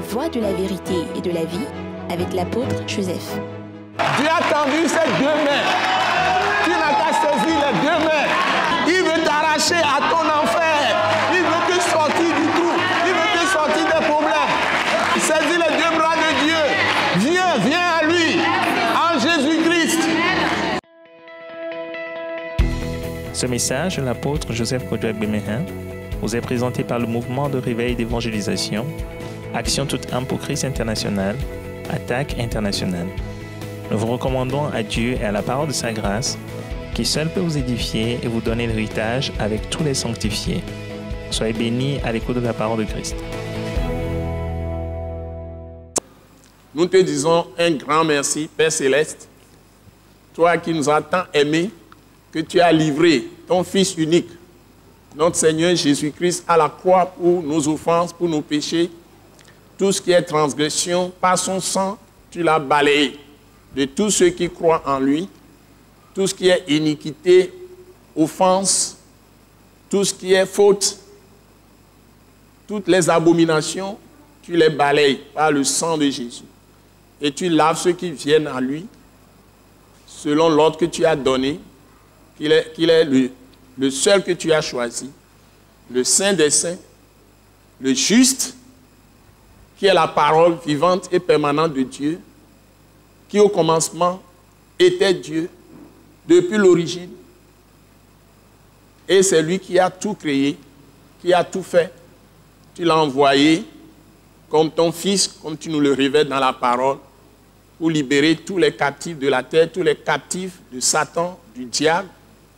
la voie de la vérité et de la vie avec l'apôtre Joseph. Dieu a tendu ses deux mains. Tu n'as qu'à saisir les deux mains. Il veut t'arracher à ton enfer. Il veut te sortir du trou. Il veut te sortir des problèmes. Saisis les deux bras de Dieu. Viens à lui, en Jésus-Christ. Ce message de l'apôtre Joseph Kodouak Bemehin vous est présenté par le mouvement de réveil d'évangélisation, Action toute âme pour Christ international, Attaque internationale. Nous vous recommandons à Dieu et à la parole de sa grâce, qui seul peut vous édifier et vous donner l'héritage avec tous les sanctifiés. Soyez bénis à l'écoute de la parole de Christ. Nous te disons un grand merci, Père Céleste, toi qui nous as tant aimés, que tu as livré ton Fils unique, notre Seigneur Jésus-Christ, à la croix pour nos offenses, pour nos péchés. Tout ce qui est transgression, par son sang, tu l'as balayé. De tous ceux qui croient en lui, tout ce qui est iniquité, offense, tout ce qui est faute, toutes les abominations, tu les balayes par le sang de Jésus. Et tu laves ceux qui viennent à lui, selon l'ordre que tu as donné, qu'il est le seul que tu as choisi, le Saint des Saints, le juste, qui est la parole vivante et permanente de Dieu, qui au commencement était Dieu depuis l'origine. Et c'est lui qui a tout créé, qui a tout fait. Tu l'as envoyé comme ton Fils, comme tu nous le révèles dans la parole, pour libérer tous les captifs de la terre, tous les captifs de Satan, du diable,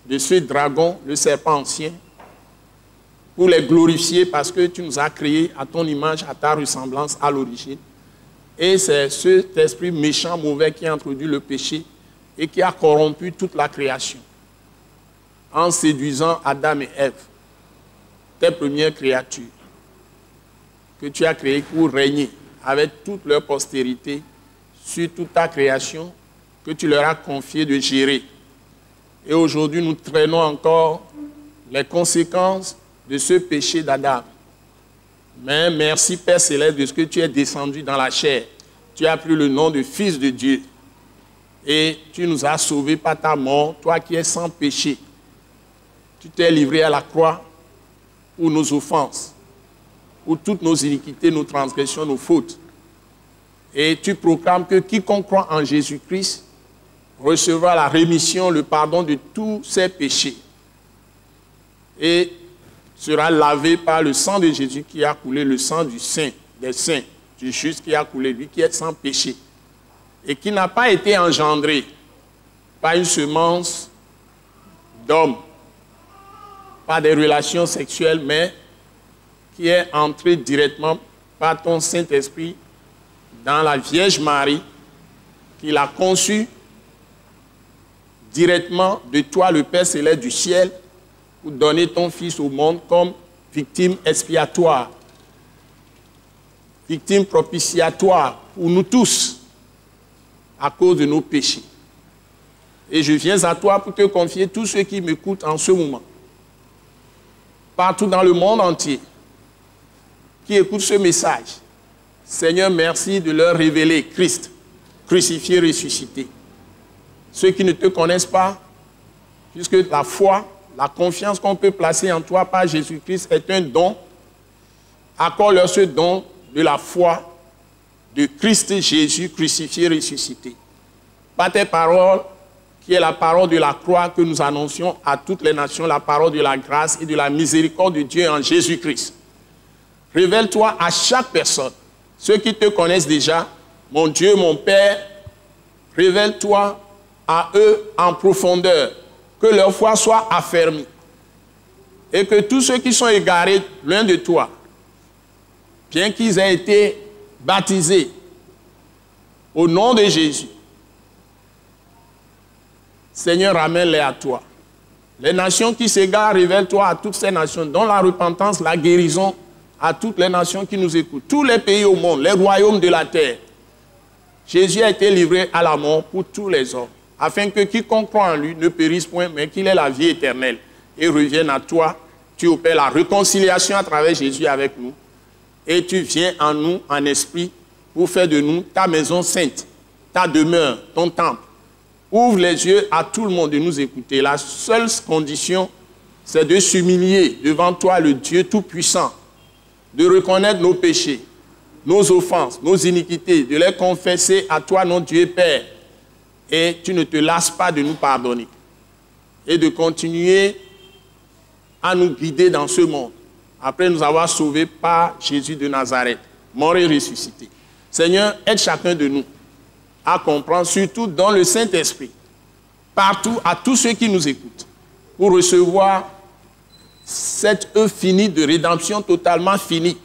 de ce dragon, le serpent ancien, pour les glorifier parce que tu nous as créés à ton image, à ta ressemblance à l'origine. Et c'est cet esprit méchant, mauvais qui a introduit le péché et qui a corrompu toute la création en séduisant Adam et Ève, tes premières créatures, que tu as créées pour régner avec toute leur postérité sur toute ta création que tu leur as confié de gérer. Et aujourd'hui, nous traînons encore les conséquences de ce péché d'Adam. Mais merci, Père Céleste, de ce que tu es descendu dans la chair. Tu as pris le nom de Fils de Dieu. Et tu nous as sauvés par ta mort, toi qui es sans péché. Tu t'es livré à la croix pour nos offenses, pour toutes nos iniquités, nos transgressions, nos fautes. Et tu proclames que quiconque croit en Jésus-Christ recevra la rémission, le pardon de tous ses péchés et sera lavé par le sang de Jésus qui a coulé, le sang du saint, des saints, du juste qui a coulé, lui qui est sans péché et qui n'a pas été engendré par une semence d'homme, pas des relations sexuelles, mais qui est entré directement par ton Saint-Esprit dans la Vierge Marie, qui l'a conçu directement de toi, le Père Céleste du ciel, pour donner ton Fils au monde comme victime expiatoire, victime propitiatoire pour nous tous, à cause de nos péchés. Et je viens à toi pour te confier tous ceux qui m'écoutent en ce moment, partout dans le monde entier, qui écoutent ce message. Seigneur, merci de leur révéler Christ, crucifié, ressuscité. Ceux qui ne te connaissent pas, puisque la foi, la confiance qu'on peut placer en toi par Jésus-Christ est un don, accorde-leur ce don de la foi de Christ Jésus crucifié, ressuscité. Par tes paroles, qui est la parole de la croix que nous annoncions à toutes les nations, la parole de la grâce et de la miséricorde de Dieu en Jésus-Christ. Révèle-toi à chaque personne. Ceux qui te connaissent déjà, mon Dieu, mon Père, révèle-toi à eux en profondeur, que leur foi soit affermie et que tous ceux qui sont égarés loin de toi, bien qu'ils aient été baptisés au nom de Jésus, Seigneur, ramène-les à toi. Les nations qui s'égarent, révèle-toi à toutes ces nations, dont la repentance, la guérison, à toutes les nations qui nous écoutent, tous les pays au monde, les royaumes de la terre. Jésus a été livré à la mort pour tous les hommes, afin que quiconque croit en lui ne périsse point, mais qu'il ait la vie éternelle et revienne à toi. Tu opères la réconciliation à travers Jésus avec nous. et tu viens en nous, en esprit, pour faire de nous ta maison sainte, ta demeure, ton temple. Ouvre les yeux à tout le monde de nous écouter. La seule condition, c'est de s'humilier devant toi, le Dieu Tout-Puissant, de reconnaître nos péchés, nos offenses, nos iniquités, de les confesser à toi, notre Dieu Père. Et tu ne te lasses pas de nous pardonner. Et de continuer à nous guider dans ce monde, après nous avoir sauvés par Jésus de Nazareth, mort et ressuscité. Seigneur, aide chacun de nous à comprendre, surtout dans le Saint-Esprit, partout, à tous ceux qui nous écoutent, pour recevoir cette œuvre finie de rédemption totalement finie.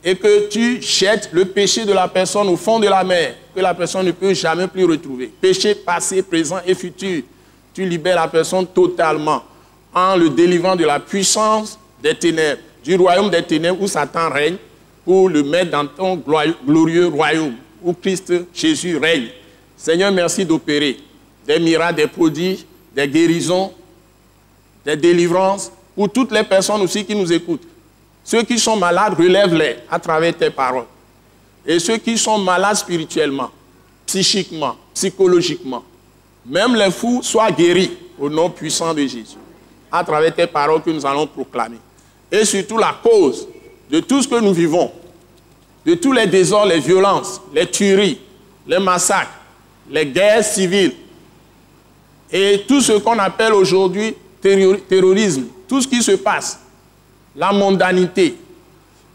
Et que tu jettes le péché de la personne au fond de la mer, que la personne ne peut jamais plus retrouver. Péché passé, présent et futur. Tu libères la personne totalement en le délivrant de la puissance des ténèbres, du royaume des ténèbres où Satan règne, pour le mettre dans ton glorieux royaume, où Christ Jésus règne. Seigneur, merci d'opérer des miracles, des prodiges, des guérisons, des délivrances, pour toutes les personnes aussi qui nous écoutent. Ceux qui sont malades, relève-les à travers tes paroles. Et ceux qui sont malades spirituellement, psychiquement, psychologiquement, même les fous soient guéris au nom puissant de Jésus, à travers tes paroles que nous allons proclamer. Et surtout la cause de tout ce que nous vivons, de tous les désordres, les violences, les tueries, les massacres, les guerres civiles, et tout ce qu'on appelle aujourd'hui terrorisme, tout ce qui se passe, la mondanité,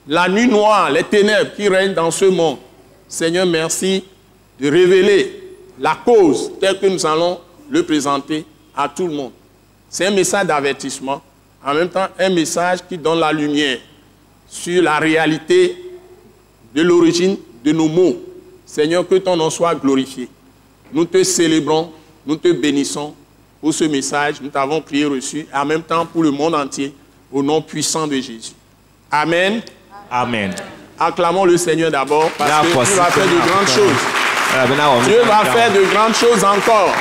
la nuit noire, les ténèbres qui règnent dans ce monde. Seigneur, merci de révéler la cause telle que nous allons le présenter à tout le monde. C'est un message d'avertissement, en même temps un message qui donne la lumière sur la réalité de l'origine de nos mots. Seigneur, que ton nom soit glorifié. Nous te célébrons, nous te bénissons pour ce message. Nous t'avons prié reçu, et en même temps pour le monde entier, au nom puissant de Jésus. Amen. Amen. Acclamons le Seigneur d'abord, parce que Dieu va faire de grandes choses. Dieu va faire de grandes choses encore.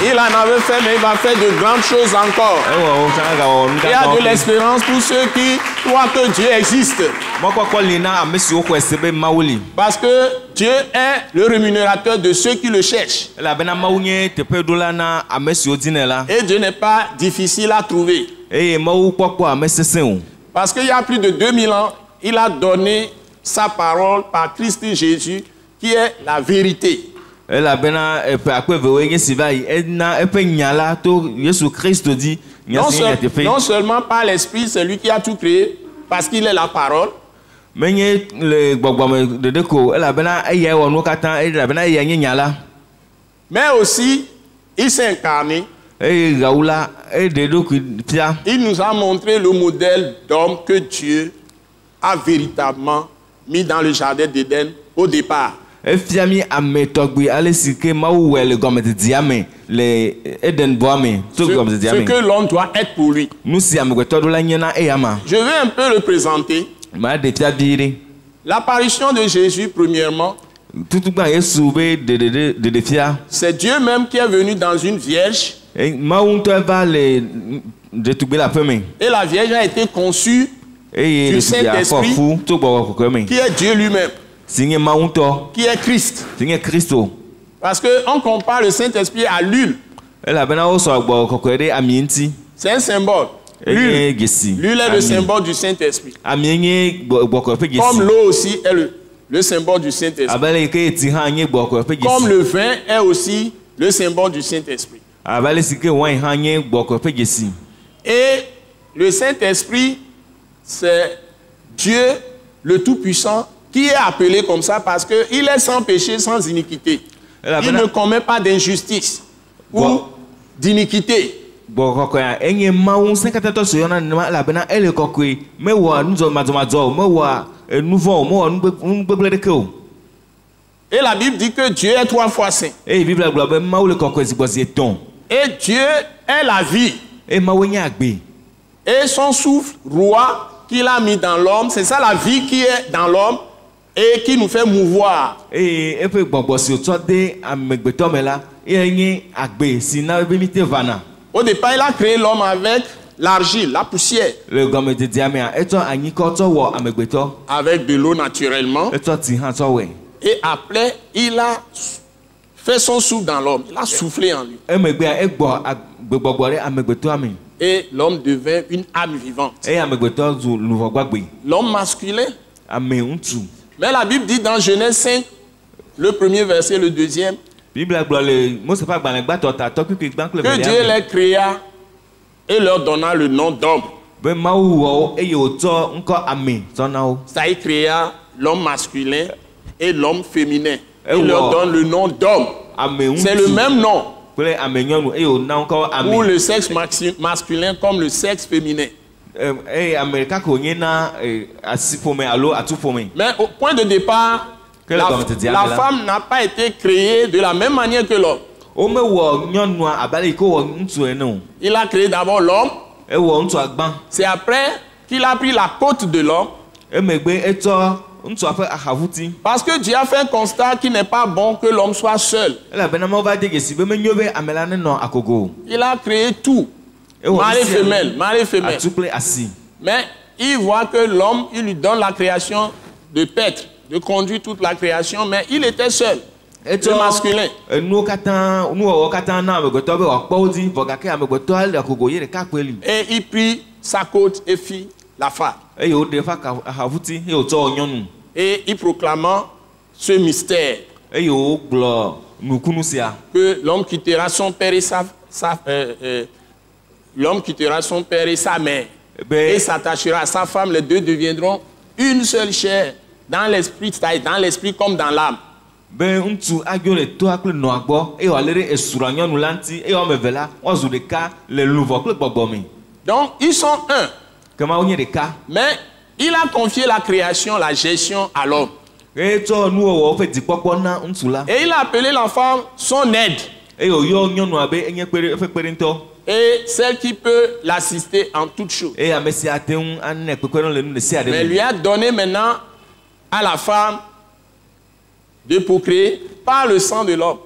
Il en avait fait, mais il va faire de grandes choses encore. Il y a de l'espérance pour ceux qui croient que Dieu existe. Parce que Dieu est le rémunérateur de ceux qui le cherchent. Et Dieu n'est pas difficile à trouver. Parce qu'il y a plus de 2000 ans, il a donné sa parole par Christ Jésus, qui est la vérité. Non seulement par l'Esprit, c'est lui qui a tout créé, parce qu'il est la parole. Mais aussi, il s'est incarné. Il nous a montré le modèle d'homme que Dieu a véritablement mis dans le jardin d'Éden au départ. Ce que l'homme doit être pour lui. Je vais un peu le présenter. L'apparition de Jésus, premièrement, c'est Dieu même qui est venu dans une vierge. Et la vierge a été conçue du Saint-Esprit, qui est Dieu lui-même, qui est Christ. Parce qu'on compare le Saint-Esprit à l'huile. C'est un symbole. L'huile est le symbole du Saint-Esprit. Comme l'eau aussi est le symbole du Saint-Esprit. Comme le vin est aussi le symbole du Saint-Esprit. Et le Saint-Esprit, c'est Dieu le Tout-Puissant qui est appelé comme ça parce qu'il est sans péché, sans iniquité. Il ne commet pas d'injustice ou d'iniquité. Et la Bible dit que Dieu est 3 fois saint. Et Dieu est la vie. Et son souffle, roi, qu'il a mis dans l'homme, c'est ça la vie qui est dans l'homme et qui nous fait mouvoir. Au départ, il a créé l'homme avec l'argile, la poussière, Le gomme de diamant, et toi, Annie Koto, ou Amegbeto, avec de l'eau naturellement. et toi, Tihan, toi, ouais. Et après, il a fait son souffle dans l'homme. Il a soufflé en lui. Et Megbe, et boire, Bebogore, Amegbeto, Ami. Et l'homme devint une âme vivante. Et Amegbeto, du Louvo Gwagbe. L'homme masculin. Ame Untu. Mais la Bible dit dans Genèse 5, le premier verset, le deuxième, Bible a gloré, moi, c'est pas Banagba, toi, toi, que Dieu les créa et leur donna le nom d'homme. Ben Maou, et Yoto, encore Ame, Sonao. Ça y créa l'homme masculin et l'homme féminin. Eh Il leur wow. donne le nom d'homme. C'est le même nom pour le sexe masculin comme le sexe féminin. Mais au point de départ, la femme n'a pas été créée de la même manière que l'homme. Il a créé d'abord l'homme. C'est après qu'il a pris la côte de l'homme. Parce que Dieu a fait un constat qu'il n'est pas bon que l'homme soit seul. Il a créé tout. Mâle et femelle, mâle et femelle. Mais il voit que l'homme, il lui donne la création de paître, de conduire toute la création, mais il était seul. Le masculin. Et il prit sa côte et fit la femme. Et il proclama ce mystère. Que l'homme quittera son père et l'homme quittera son père et sa mère. Et s'attachera à sa femme. Les deux deviendront une seule chair. Dans l'esprit, c'est-à-dire dans l'esprit comme dans l'âme. Donc, ils sont un. Mais il a confié la création, la gestion à l'homme. Et il a appelé la femme son aide. Et celle qui peut l'assister en toutes choses. Mais lui a donné maintenant à la femme de procréer par le sang de l'homme.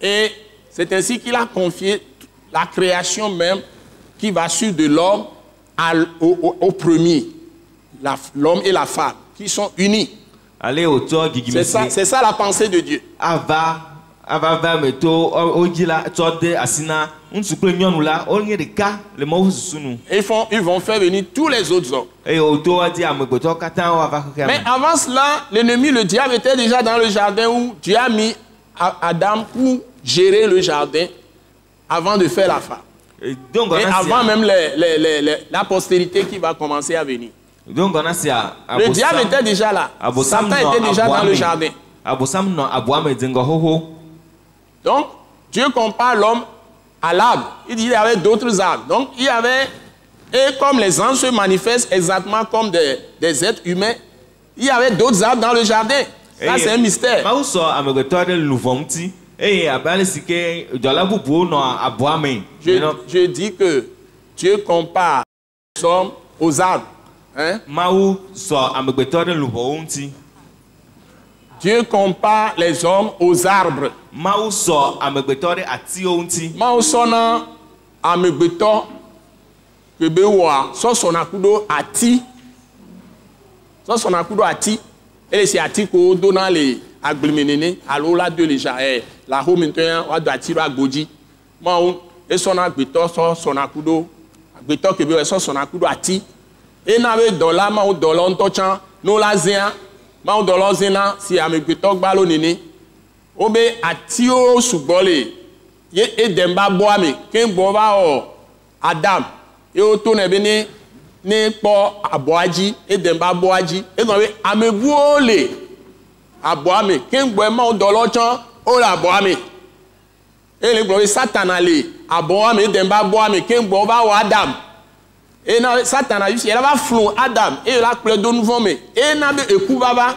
Et c'est ainsi qu'il a confié la création même qui va suivre de l'homme au premier, l'homme et la femme, qui sont unis. C'est ça la pensée de Dieu. Ils vont faire venir tous les autres hommes. Mais avant cela, l'ennemi, le diable, était déjà dans le jardin où Dieu a mis Adam pour gérer le jardin avant de faire la femme. Et avant même la postérité qui va commencer à venir. Le diable était déjà là. Satan était déjà dans le jardin. Donc, Dieu compare l'homme à l'arbre. Il dit qu'il y avait d'autres arbres. Donc, il y avait... Et comme les anges se manifestent exactement comme des êtres humains, il y avait d'autres arbres dans le jardin. Ça, c'est un mystère. Je dis que Dieu compare les hommes aux arbres. Hein? Dieu compare les hommes aux arbres. Et c'est Atiko donnant les agblimenene alors là de les la home maintenant on doit tirer à Goji. Moi et son agbeto son akudo agbeto que be son akudo ati et n'avait dollar ma dollar ntochan no la zia ma dollar zina si amegbeto gbalo nene obe ati o sugbole ye edemba boame ken bo ba o Adam e o to na be ni po aboaji edemba boaji e go be amebuole aboame ken gbo ma dollar chan o la aboame et le gloire Satan allait aboame edemba boame ken gbo ba o Adam et na Satan a eu il va flou Adam et la plein de nouveau mais et na be eku baba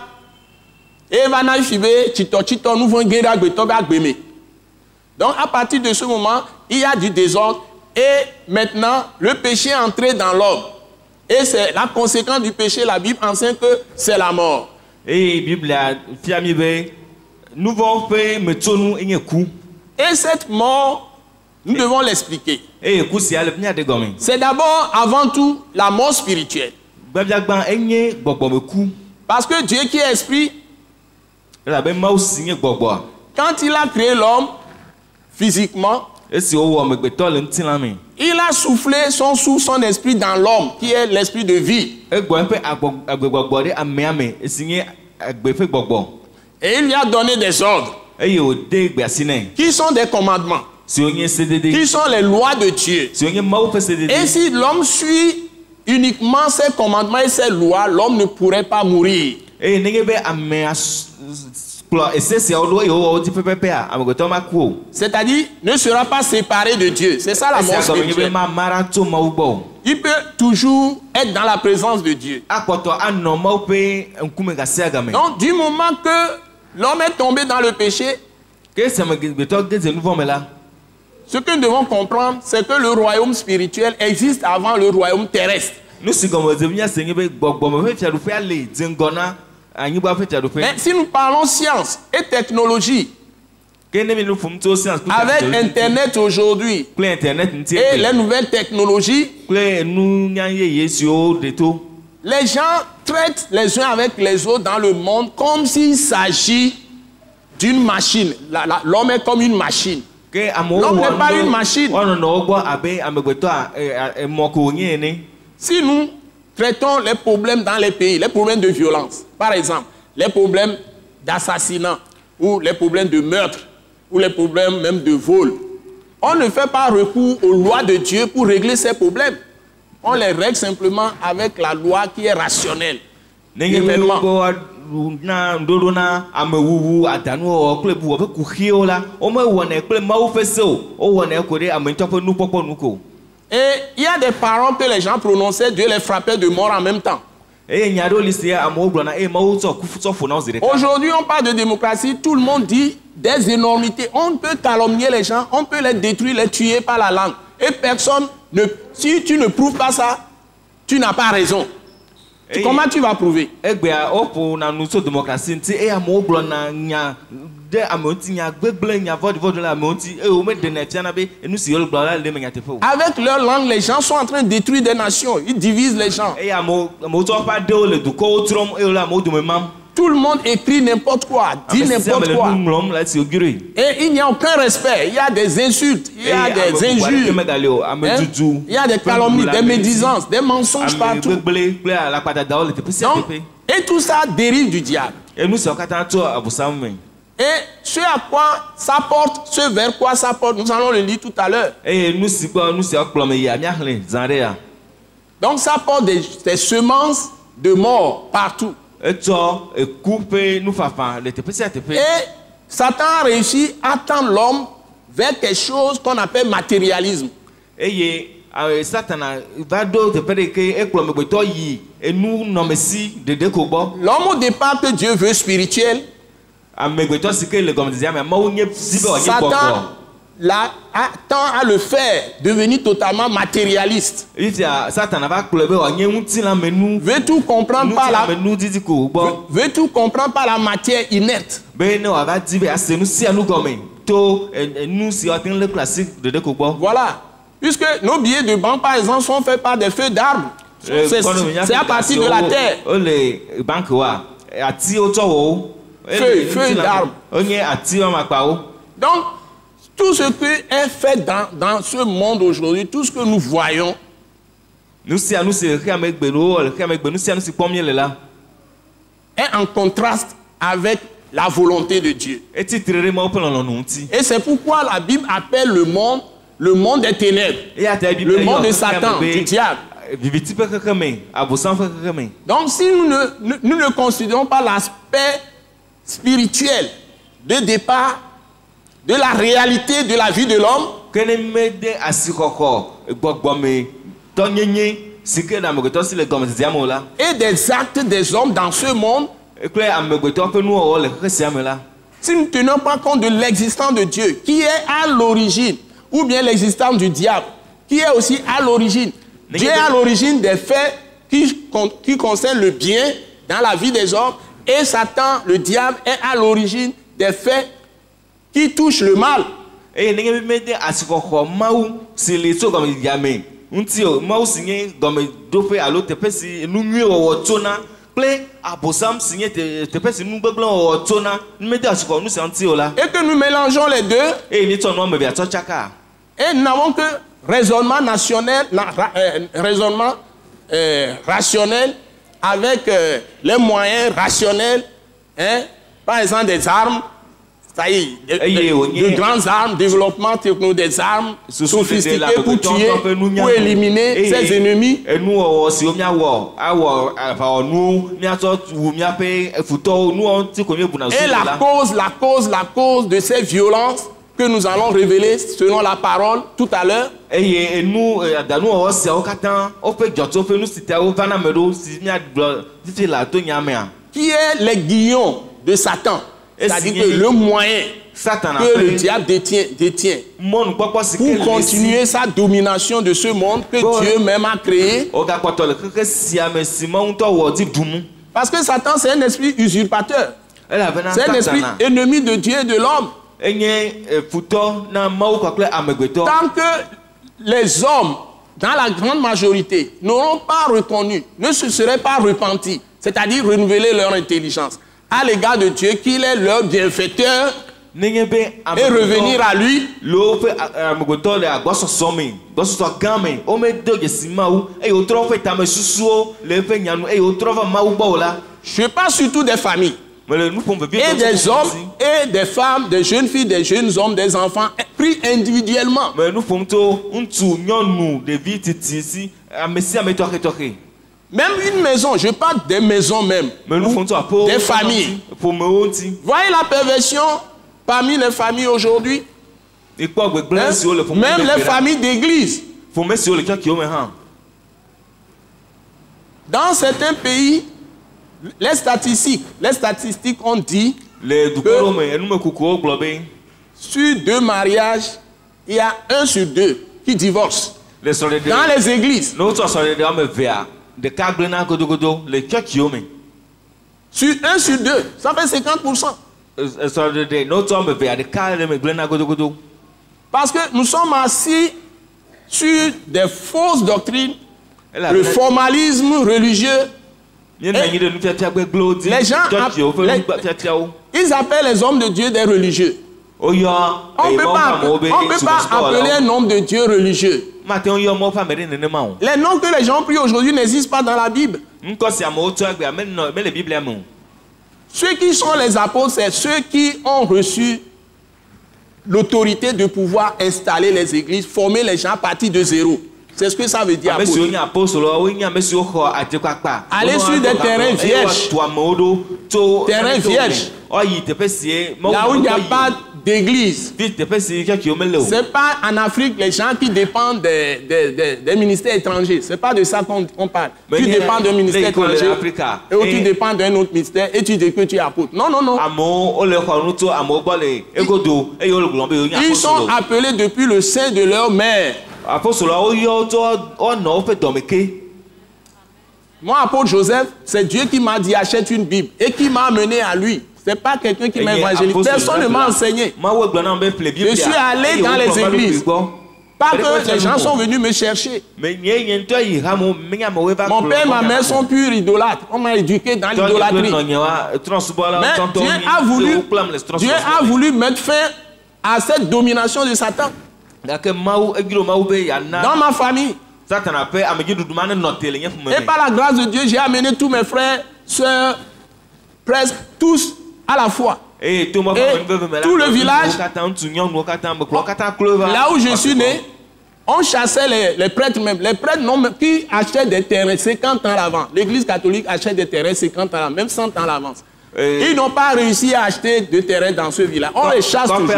et va na fibe chito nouveau ngera gbeto ba gbeme. Donc à partir de ce moment il y a du désordre et maintenant le péché est entré dans l'homme et c'est la conséquence du péché. La Bible enseigne que c'est la mort. Et Bible a fiami be nouveau fait metonu enyeku Et cette mort, nous devons l'expliquer. Et kusi ale pnya de gomi. C'est d'abord, avant tout, la mort spirituelle. Babiagban enye gbogbo me ku. Parce que Dieu qui est esprit, La be ma usinye gbogbo. quand il a créé l'homme, physiquement, Esi o wo megbeto le ntina mi. il a soufflé son souffle, son esprit dans l'homme, qui est l'esprit de vie. Egbo pe agbegbo de ame esinye agbefe gbogbo. Et il lui a donné des ordres, Eye o de gbe asine. qui sont des commandements, Si onye CDD. qui sont les lois de Dieu. Si onye ma ou fe CDD. Et si l'homme suit uniquement ces commandements et ces lois, l'homme ne pourrait pas mourir. Et nenge be ame ese o do yo o di pepepe a amegbeto ma ku o. C'est-à-dire, ne sera pas séparé de Dieu. C'est ça la mort spirituelle. ma marato ma ugbo. Il peut toujours être dans la présence de Dieu. Akpoto anno ma pe nkume gase agame. Donc, du moment que l'homme est tombé dans le péché, Que ça megbeto geze nouveau me là. ce que nous devons comprendre, c'est que le royaume spirituel existe avant le royaume terrestre. Nous si comme devia seigneur be gbogbo me fe fiadu fe ale dzingona anyi ba fe fiadu fe. Mais si nous parlons science et technologie, Que ne mi nous fum to science avec Internet aujourd'hui Clé internet nti et les nouvelles technologies, clé nous nyanye yesio de to. les gens traitent les uns avec les autres dans le monde comme s'il s'agit d'une machine. L'homme est comme une machine. Que amo L'homme n'est pas une machine. On no ogbo abe amegbeto a moko nye ne. Si nous traitons les problèmes dans les pays, les problèmes de violence, par exemple, les problèmes d'assassinat, ou les problèmes de meurtre, ou les problèmes même de vol, on ne fait pas recours aux lois de Dieu pour régler ces problèmes. On les règle simplement avec la loi qui est rationnelle. Événement. Na ndodo na amewuwu adanu o kle bu o fe ku hio la o me wona kle ma o fe se o wona ko de amento fe nu popo nu ko. Et il y a des paroles que les gens prononçaient, Dieu les frappait de mort en même temps. E nyado lisi amo glo na e ma o so ku so fo na o zire. Aujourd'hui, on parle de démocratie, tout le monde dit des énormités. On peut calomnier les gens, on peut les détruire, les tuer par la langue. Et personne, si tu ne prouves pas ça, tu n'as pas raison. Comment tu vas prouver? Egbe a opo na nu so démocratie nti e amo glo na nya de amonti nya gbegble nya vodi la amonti e o me de na tia na be enu si yo glo la le me nya te fo. Avec leur langue, les gens sont en train de détruire des nations. Ils divisent les gens. E amo to pa de o le du ko trom e la mo du me mam. Tout le monde écrit n'importe quoi, dit n'importe quoi. Et il n'y a aucun respect. Il y a des insultes, il y a des injures, il y a des calomnies, des médisances, des mensonges partout. Donc, et tout ça dérive du diable. Et ce à quoi ça porte, ce vers quoi ça porte, nous allons le lire tout à l'heure. Donc ça porte des semences de mort partout. Et Satan a réussi à tendre l'homme vers quelque chose qu'on appelle matérialisme. L'homme au départ que Dieu veut spirituel, Satan tend à le faire devenir totalement matérialiste. Veut tout comprendre par la matière inerte. Voilà. Puisque nos billets de banque, par exemple, sont faits par des feuilles d'arbres. C'est à partir de la terre. Feuilles d'arbres. Donc, tout ce qui est fait dans ce monde aujourd'hui, tout ce que nous voyons, est en contraste avec la volonté de Dieu. Et c'est pourquoi la Bible appelle le monde des ténèbres, le monde de Satan, du diable. Donc si nous ne considérons pas l'aspect spirituel de départ de la réalité de la vie de l'homme, et des actes des hommes dans ce monde, si nous ne tenons pas compte de l'existence de Dieu, qui est à l'origine, ou bien l'existence du diable, qui est aussi à l'origine. Dieu est à l'origine des faits qui concernent le bien dans la vie des hommes, et Satan, le diable, est à l'origine des faits qui touchent le mal. Et n'ayez pas mis à ce qu'on maou si les choses comme il y a mais untio maou signé comme dopé à l'autre si nous mieux au tona play à Bossam signé te si nous blanc au tona nous mettons à ce qu'on nous sentit là. Et que nous mélangeons les deux. Et les ton me vient chaka. Et nous n'avons que raisonnement national, raisonnement rationnel avec les moyens rationnels, hein, par exemple des armes. Ça y est, de grandes armes, développement techno des armes sophistiquées pour tuer, pour éliminer ses ennemis. Et nous, si on la cause de ces violences que nous allons révéler selon la parole tout à l'heure. Et nous, qui est l'aiguillon de Satan? C'est-à-dire que le moyen que le diable détient pour continuer sa domination de ce monde que Dieu même a créé. Parce que Satan, c'est un esprit usurpateur. C'est un esprit ennemi de Dieu et de l'homme. Tant que les hommes, dans la grande majorité, n'auront pas reconnu, ne se seraient pas repentis, c'est-à-dire renouveler leur intelligence à l'égard de Dieu, qu'il est leur bienfaiteur, et revenir à lui. Je parle surtout des familles, et des hommes, et des femmes, des jeunes filles, des jeunes hommes, des enfants, pris individuellement. Même une maison, je parle des maisons même, des familles. Voyez la perversion parmi les familles aujourd'hui. Même les familles d'église. Dans certains pays, les statistiques ont dit que sur 2 mariages, il y a 1 sur 2 qui divorcent. Dans les églises. Sur 1 sur 2, ça fait 50%. Parce que nous sommes assis sur des fausses doctrines, le formalisme religieux. Les gens ils appellent les hommes de Dieu des religieux. On ne peut pas appeler un homme de Dieu religieux. Les noms que les gens prient aujourd'hui n'existent pas dans la Bible. Ceux qui sont les apôtres, c'est ceux qui ont reçu l'autorité de pouvoir installer les églises, former les gens à partir de zéro. C'est ce que ça veut dire. Aller sur des terrains vierges. Terrains vierges. Là où il n'y a pas d'église. C'est pas en Afrique les gens qui dépendent des ministères étrangers. C'est pas de ça qu'on parle. Tu dépends d'un ministère étranger et tu dépends d'un autre ministère et tu dis que tu es apôtre. Non, non, non. Ils sont appelés depuis le sein de leur mère. Moi, apôtre Joseph, c'est Dieu qui m'a dit achète une Bible et qui m'a amené à lui. C'est pas quelqu'un qui m'a évangélisé. Personne ne m'a enseigné. Je suis allé dans les églises. Pas que les gens sont venus me chercher. Mon père et ma mère sont purs idolâtres. On m'a éduqué dans l'idolâtrie. Mais Dieu a voulu mettre fin à cette domination de Satan. Dans ma famille. Et par la grâce de Dieu, j'ai amené tous mes frères, sœurs, presque tous à la fois. Et tout le village, là où je suis né, on chassait les prêtres même. Les prêtres qui achètent des terrains 50 ans à l'avance. L'église catholique achète des terrains 50 ans à l'avance, même 100 ans à l'avance. Ils n'ont pas réussi à acheter de terrain dans ce village. On les chasse toujours.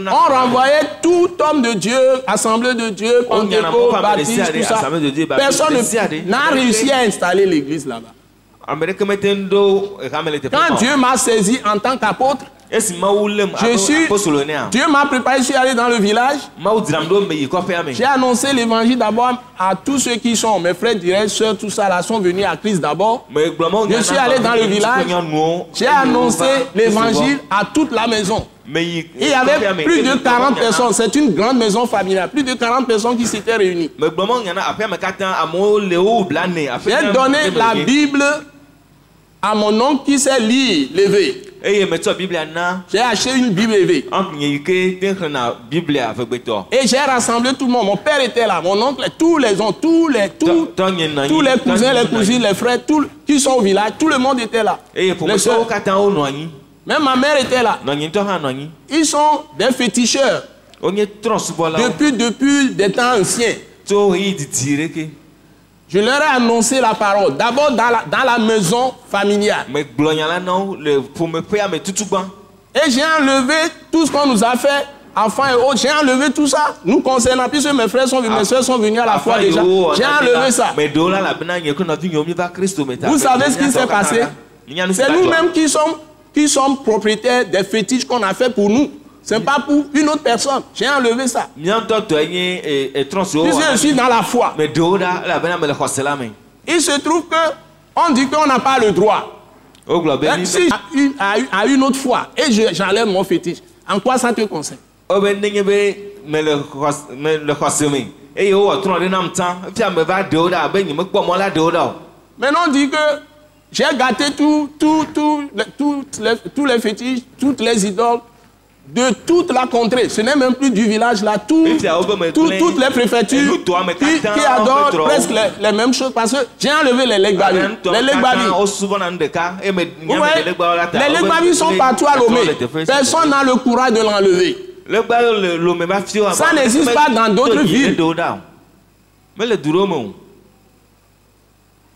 On renvoyait tout homme de Dieu, assemblée de Dieu, Pentecôte, baptiste, tout ça. Personne n'a réussi à installer l'église là-bas. Quand Dieu m'a saisi en tant qu'apôtre, Je suis, Dieu m'a préparé, je suis allé dans le village. J'ai annoncé l'évangile d'abord à tous ceux qui sont, mes frères, direct, sœurs, tout ça, là, sont venus à Christ d'abord. Je suis allé dans le village, j'ai annoncé l'évangile à toute la maison. Il y avait plus de 40 personnes, c'est une grande maison familiale, plus de 40 personnes qui s'étaient réunies. J'ai donné la Bible à mon oncle qui sait lire l'éveil. J'ai acheté une Bible élevée. Et j'ai rassemblé tout le monde. Mon père était là, mon oncle, tous les cousins, les cousines, les frères, tous qui sont au village, tout le monde était là. Les soeurs. Même ma mère était là. Ils sont des féticheurs. Depuis des temps anciens. Je leur ai annoncé la parole. D'abord dans la maison familiale. Et j'ai enlevé tout ce qu'on nous a fait, enfants et autres. J'ai enlevé tout ça. Nous concernant, puisque mes frères sont venus, mes soeurs sont venus à la foi déjà. J'ai enlevé ça. Vous savez ce qui s'est passé? C'est nous-mêmes qui sommes propriétaires des fétiches qu'on a fait pour nous. Ce n'est pas pour une autre personne. J'ai enlevé ça. Puisque je suis dans la foi. Il se trouve qu'on dit qu'on n'a pas le droit. Si à une autre foi et j'enlève mon fétiche, en quoi ça te concerne? Maintenant on dit que j'ai gâté tous les fétiches, toutes les idoles de toute la contrée. Ce n'est même plus du village là, toutes les préfectures qui adorent presque les mêmes choses parce que j'ai enlevé les Legbabi. Les Legbabi sont partout à Lomé. Personne n'a le courage de l'enlever. Ça n'existe pas dans d'autres villes.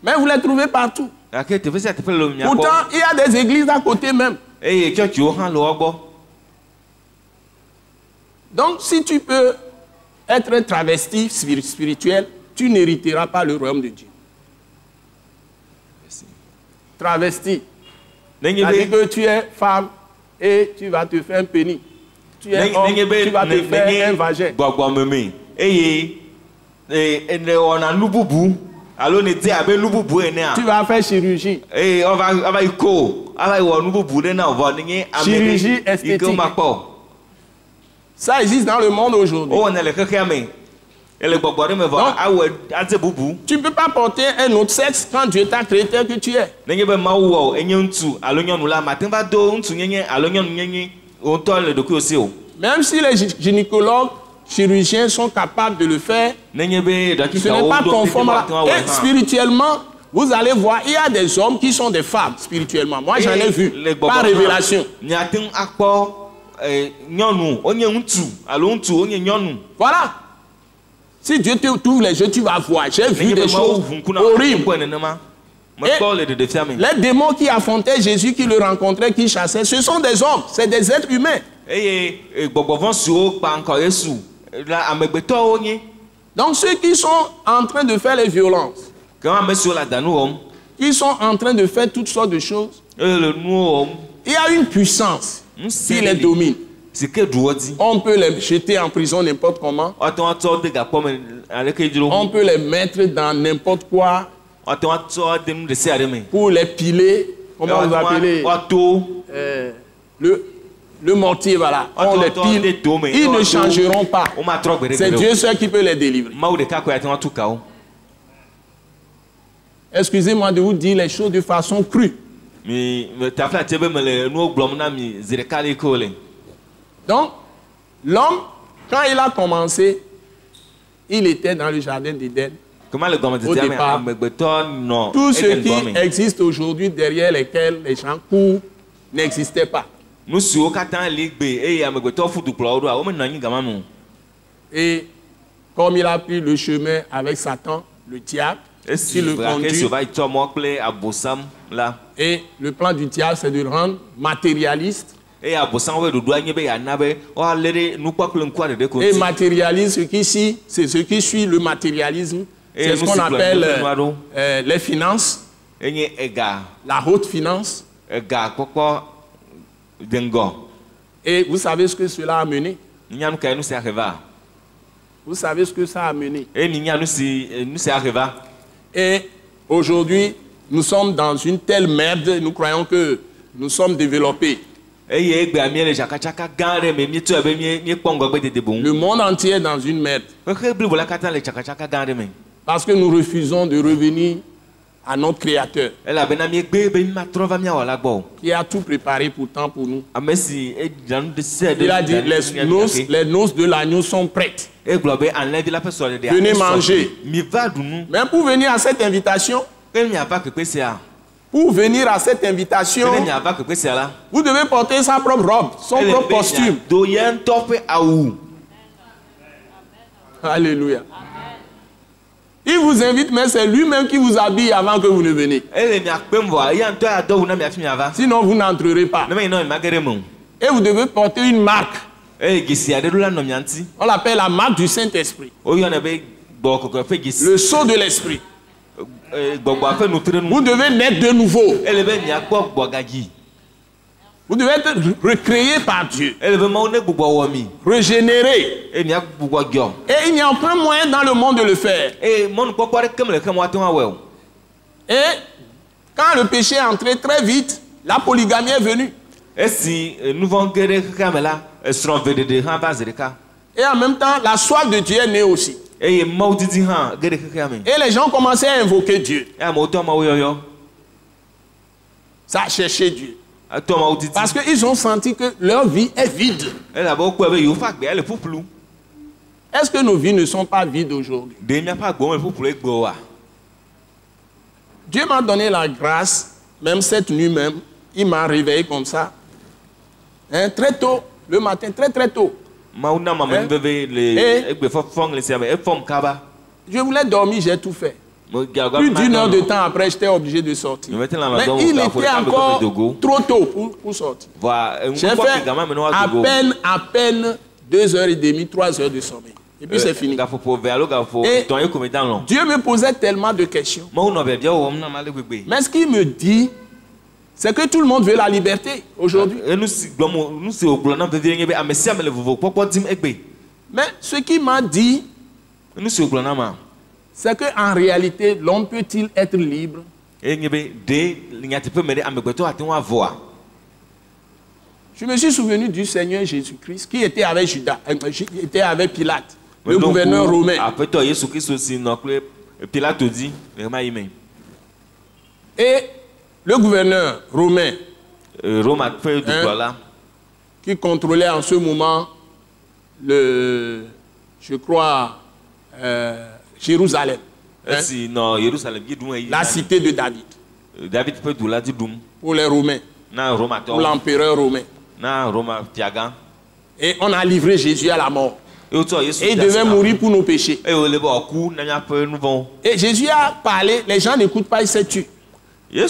Mais vous les trouvez partout. Pourtant, il y a des églises à côté même. Donc, si tu peux être un travesti spirituel, tu n'hériteras pas le royaume de Dieu. Travesti. C'est-à-dire que tu es femme et tu vas te faire un pénis. Tu es homme, tu vas te faire un vagin. Tu vas faire chirurgie. Chirurgie esthétique. Ça existe dans le monde aujourd'hui. Tu ne peux pas porter un autre sexe quand Dieu t'a créé tel que tu es. Même si les gynécologues, chirurgiens sont capables de le faire, ce n'est pas conforme à la... Et spirituellement, vous allez voir, il y a des hommes qui sont des femmes spirituellement. Moi, j'en ai vu par révélation. Voilà. Si Dieu t'ouvre les yeux, tu vas voir. J'ai vu des choses horribles. Et les démons qui affrontaient Jésus, qui le rencontraient, qui chassaient, ce sont des hommes, c'est des êtres humains. Donc ceux qui sont en train de faire les violences, qui sont en train de faire toutes sortes de choses, il y a une puissance qui les domine. On peut les jeter en prison n'importe comment. On peut les mettre dans n'importe quoi pour les piler. Comment vous appelez le mortier, voilà. On les pile. Ils ne changeront pas. C'est Dieu seul qui peut les délivrer. Excusez-moi de vous dire les choses de façon crue. Donc, l'homme, quand il a commencé, il était dans le jardin d'Éden. Au départ, tout ce qui existe aujourd'hui, derrière lesquels les gens courent, n'existait pas. Et comme il a pris le chemin avec Satan, le diable, qui le conduit, et le plan du diable, c'est de le rendre matérialiste. Et matérialisme, c'est ce qui suit le matérialisme. C'est ce qu'on appelle les finances, la haute finance. Et vous savez ce que cela a mené? Ninya nous nous c'est arrivé. Vous savez ce que ça a mené? Et ninya nous c'est arrivé. Et aujourd'hui, nous sommes dans une telle merde, nous croyons que nous sommes développés. Le monde entier est dans une merde. Parce que nous refusons de revenir à notre Créateur, qui a tout préparé pourtant pour nous. Il a dit, les noces de l'agneau sont prêtes. Venez manger. Même pour venir à cette invitation, vous devez porter sa propre robe, son propre costume. Alléluia. Il vous invite, mais c'est lui-même qui vous habille avant que vous ne venez. Sinon, vous n'entrerez pas. Et vous devez porter une marque. On l'appelle la marque du Saint-Esprit. Le sceau de l'Esprit. Vous devez naître de nouveau. Vous devez être recréé par Dieu. Régénéré. Et il n'y a aucun moyen dans le monde de le faire. Et quand le péché est entré très vite, la polygamie est venue. Et en même temps, la soif de Dieu est née aussi. Et les gens commençaient à invoquer Dieu. Ça a cherché Dieu. Parce qu'ils ont senti que leur vie est vide. Est-ce que nos vies ne sont pas vides aujourd'hui? Dieu m'a donné la grâce, même cette nuit même, il m'a réveillé comme ça. Hein, très tôt, le matin, très tôt. Hein? Je voulais dormir, j'ai tout fait. Plus d'1 heure de temps après, j'étais obligé de sortir. Mais il était encore trop tôt pour sortir. J'ai fait à peine 2h30, 3 heures de sommeil. Et puis c'est fini. Et Dieu me posait tellement de questions. Mais ce qu'il me dit, c'est que tout le monde veut la liberté aujourd'hui. Mais ce qu'il m'a dit, c'est qu'en réalité, l'homme peut-il être libre? Je me suis souvenu du Seigneur Jésus-Christ qui était avec Judas, était avec Pilate, le gouverneur romain. Et le gouverneur romain, qui contrôlait en ce moment je crois, Jérusalem, hein? La cité de David, pour les Romains, pour l'empereur romain. Et on a livré Jésus à la mort. Et il devait mourir pour nos péchés. Et Jésus a parlé, les gens n'écoutent pas, il s'est tué. Et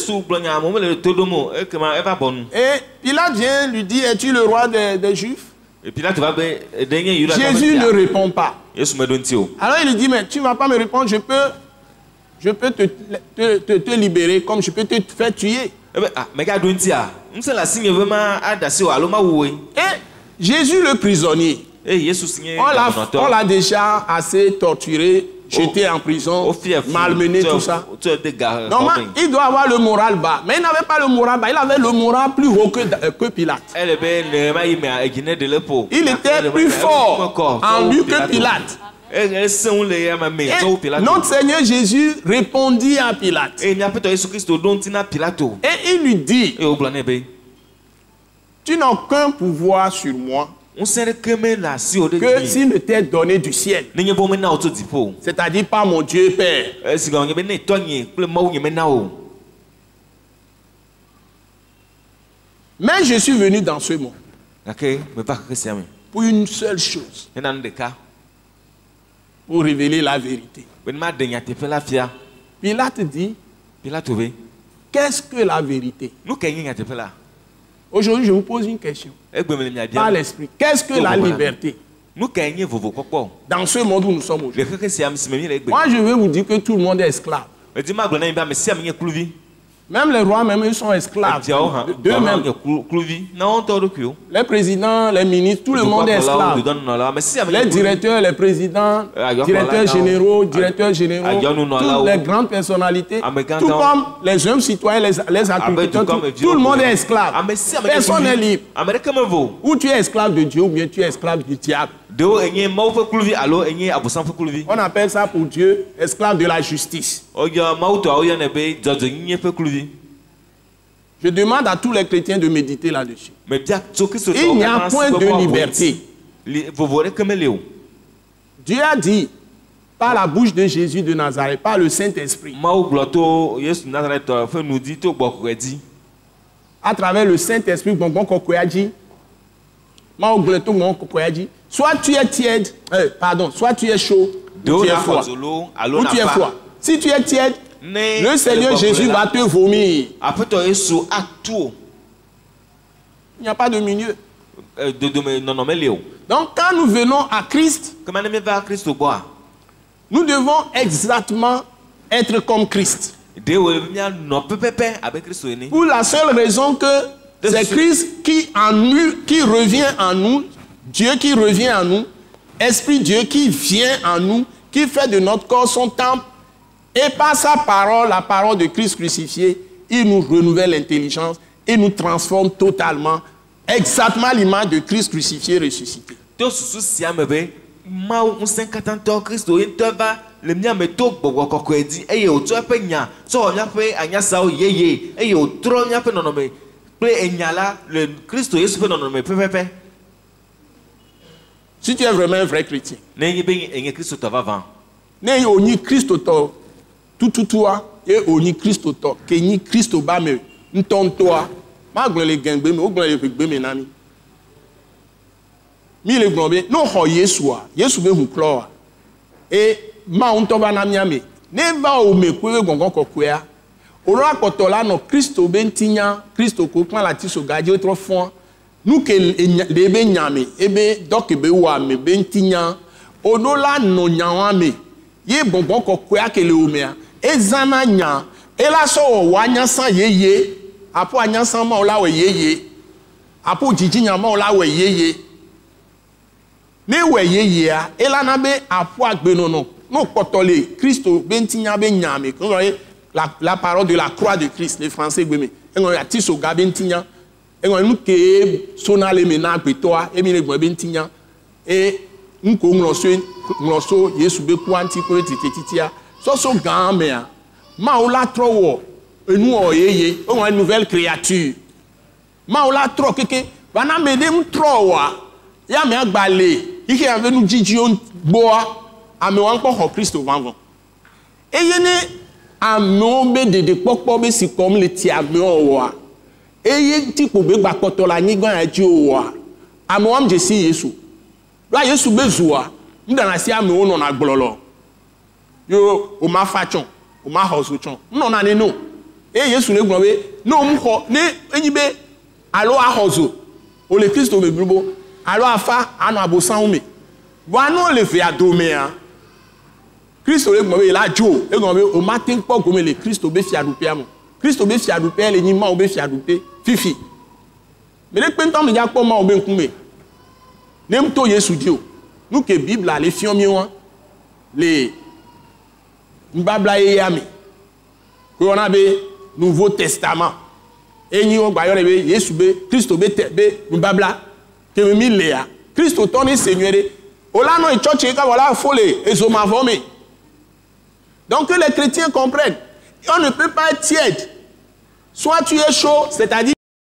Pilate vient lui dire, es-tu le roi des Juifs? Jésus ne répond pas. Alors il lui dit, mais tu ne vas pas me répondre, je peux te libérer comme je peux te faire tuer. Et Jésus le prisonnier, on l'a déjà assez torturé, jeté en prison, malmené, tout ça. Normalement, il doit avoir le moral bas. Mais il n'avait pas le moral bas, il avait le moral plus haut que Pilate. Il était plus fort en lui que Pilate. Et notre Seigneur Jésus répondit à Pilate. Et il lui dit, tu n'as aucun pouvoir sur moi que s'il ne t'est donné du ciel. C'est-à-dire par mon Dieu Père. Mais je suis venu dans ce monde pour une seule chose. Pour révéler la vérité. Pilate dit, qu'est-ce que la vérité? Aujourd'hui, je vous pose une question. Par l'esprit, qu'est-ce que la liberté? Dans ce monde où nous sommes aujourd'hui. Moi, je veux vous dire que tout le monde est esclave. Même les rois, même, ils sont esclaves. D'eux-mêmes. Les présidents, les ministres, tout le monde est esclave. Les directeurs, les présidents, directeurs généraux, tous les grandes personnalités, tout comme les hommes citoyens, les agriculteurs, tout le monde est esclave. Personne n'est libre. Ou tu es esclave de Dieu ou bien tu es esclave du diable. On appelle ça pour Dieu esclave de la justice. Je demande à tous les chrétiens de méditer là-dessus. Il n'y a point de liberté. Dieu a dit par la bouche de Jésus de Nazareth, par le Saint-Esprit, à travers le Saint-Esprit, soit tu es tiède, soit tu es chaud, ou tu es froid. Ou tu es froid. Si tu es tiède, le Seigneur Jésus va te vomir. Il n'y a pas de milieu. Donc quand nous venons à Christ, nous devons exactement être comme Christ. Pour la seule raison que c'est Christ qui revient en nous, Dieu qui revient en nous, Esprit Dieu qui vient en nous, qui fait de notre corps son temple. Et par sa parole, la parole de Christ crucifié, il nous renouvelle l'intelligence et nous transforme totalement, exactement l'image de Christ crucifié ressuscité. Si tu es vraiment un vrai chrétien, tout et oni Christo to que ni Christo ba me ntontoa ma gbe le gangbe me o gbe le gbe me nami mi le gbe no ho Yesu be hu klo e ma unto ba na miame ne va o me kwe gongon kokwea oro akoto la no Christo be ntinya Christo ko plan la ti so gaje o tro fon nu ke le be nyame e be dok be wa me be ntinya ono la no nyawa me ye bonbon kokwea ke le o me ezana nya ela so wanya san yeye apo anya san ma ola we yeye apo jijinya ma ola we yeye ne we yeye a ela na be apo agbe no potole Christo bentinya be nyame ko la parole de la croix de Christ les français gbeme engo ya ti so ga bentinya engo nu ke sonale me na gbetoa emi le gbo bentinya e nko nroso Yesu be ku anti ko tititia so gamea ma o la trowo enu oyeye o une nouvelle créature ma o la tro keke bana me dem trowa ya me agbale ike ave nu jiji on boa ame wan po Christ vanvon eye ne ame be de popo be si comme le ti ame owa eye ti po be gba poto la nyigan aji owa ame wan je si Yesu la Yesu bezuwa ndana si ame o no na gbololo yo o ma fachon o ma hosuchon no na ne no e Yesu le gbon we no mu ho ne enyibe alo a hozu o le Kristo me glubo alo afa anu abosan umi wa no le fe adome a Kristo le gbon we la jo e gbon we o ma tin po go me le Kristo be fi adupe am Kristo be fi adupe le nyima o be fi adupe fifi me le pentan me ja po ma o be nkume nem to Yesu di o nu ke Bible le fion mi won le Mbabla yami ko on a be Nouveau Testament eni o gba yo be Yesu be Christo be mbabla ke mi lea Christo toni Seigneur o la no church ka voilà folé ezo ma vomé. Donc que les chrétiens comprennent, on ne peut pas être tiède. Soit tu es chaud, c'est-à-dire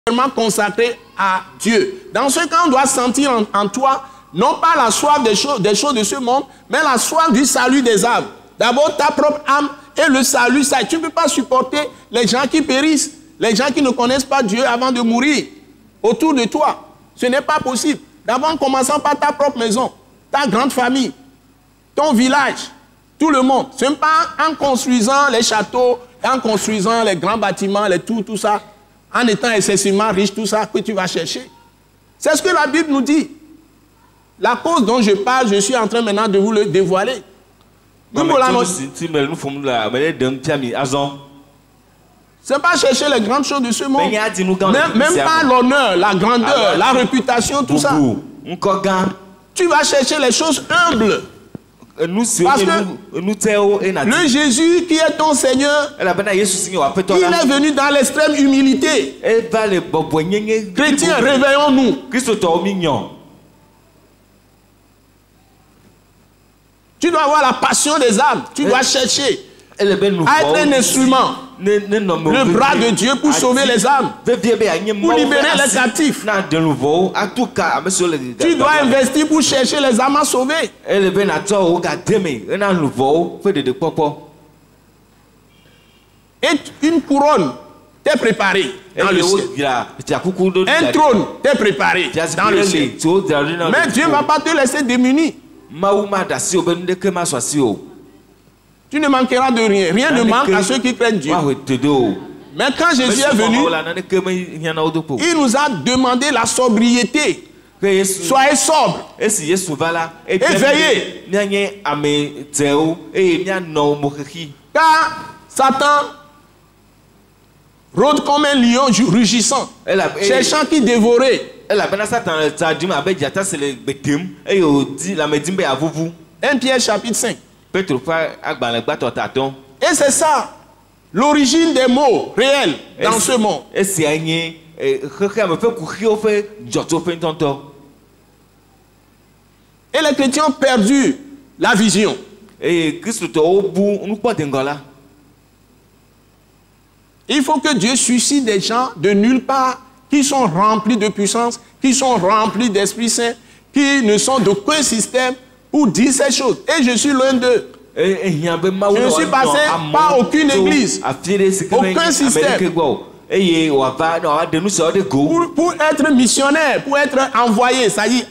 vraiment consacré à Dieu. Dans ce cas, on doit sentir en toi non pas la soif des choses de ce monde, mais la soif du salut des âmes. D'abord ta propre âme et le salut. Ça, tu ne peux pas supporter les gens qui périssent, les gens qui ne connaissent pas Dieu avant de mourir autour de toi. Ce n'est pas possible. D'abord en commençant par ta propre maison, ta grande famille, ton village, tout le monde. Ce n'est pas en construisant les châteaux, en construisant les grands bâtiments, tout ça, en étant excessivement riche, tout ça, que tu vas chercher. C'est ce que la Bible nous dit. La cause dont je parle, je suis en train maintenant de vous le dévoiler. C'est pas chercher les grandes choses de ce monde. Mais il y a dit nous quand Même pas l'honneur, la grandeur, la réputation, tout ça. Tu vas chercher les choses humbles. Parce que le Jésus qui est ton Seigneur, il est venu dans l'extrême humilité. Chrétiens, réveillons-nous. Tu dois avoir la passion des âmes. Tu dois chercher à être un instrument, le bras de Dieu pour sauver les âmes, pour libérer les captifs. Tu dois investir pour chercher les âmes à sauver. Et une couronne t'est préparée dans le ciel. Un trône t'est préparé dans le ciel. Mais Dieu ne va pas te laisser démuni. Tu ne manqueras de rien. Rien ne manque à ceux qui craignent Dieu. Mais quand Jésus est venu, il nous a demandé la sobriété. Soyez sobre et veillez. Car Satan rôde comme un lion rugissant, cherchant qui dévorer. 1 Pierre chapitre 5. Et c'est ça, l'origine des mots réels dans ce monde. Et les chrétiens ont perdu la vision. Il faut que Dieu suscite des gens de nulle part qui sont remplis de puissance, qui sont remplis d'Esprit Saint, qui ne sont d'aucun système pour dire ces choses. Et je suis l'un d'eux. Je ne suis passé par aucune église, aucun système. Pour être missionnaire, pour être envoyé, ça y est.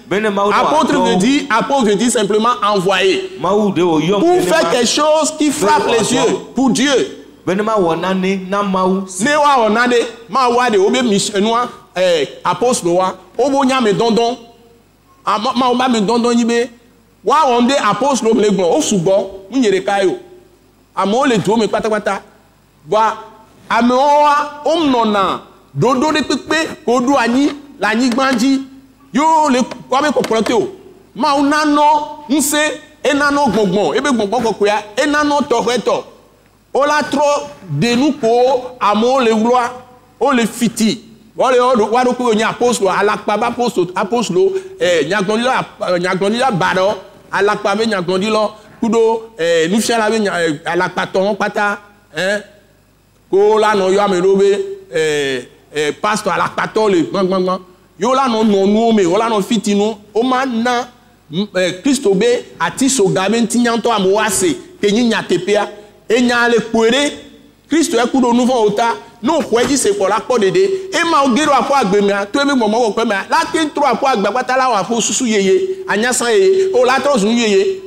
Apôtre veut dire simplement envoyé. Pour faire quelque chose qui frappe les yeux, pour Dieu. Wa onde apostle le gbon o subo nyere kayo amo le do me patapata wa amewa omnona dodo de pepe kodu ani la nyigbanji yo le kwa me kokote o ma unano nse enano gbongbon ebe gbongbon kokoya enano toreto o la tro de nu ko amo le gloire o le fiti wa do ko nya apostle alakpa ba apostle nyagbonila baro alakpa be nyagbondilo kudo nous fiala be alakpa ton pata ko la no yo amero be pastor alakpa to le gbangban yo la no nu me o la no fitinu o ma na Christo be ati so gabe ntinyanto amwase kenyi nyatepea enya le kwere Christo e kudo nu fo ota no kweji se ko la po dede e ma ogero afo agbemia to ebe momo ko pe me la tin tro afo agbapata la wa fo susu yeye anyasan yeye o la tro sun yeye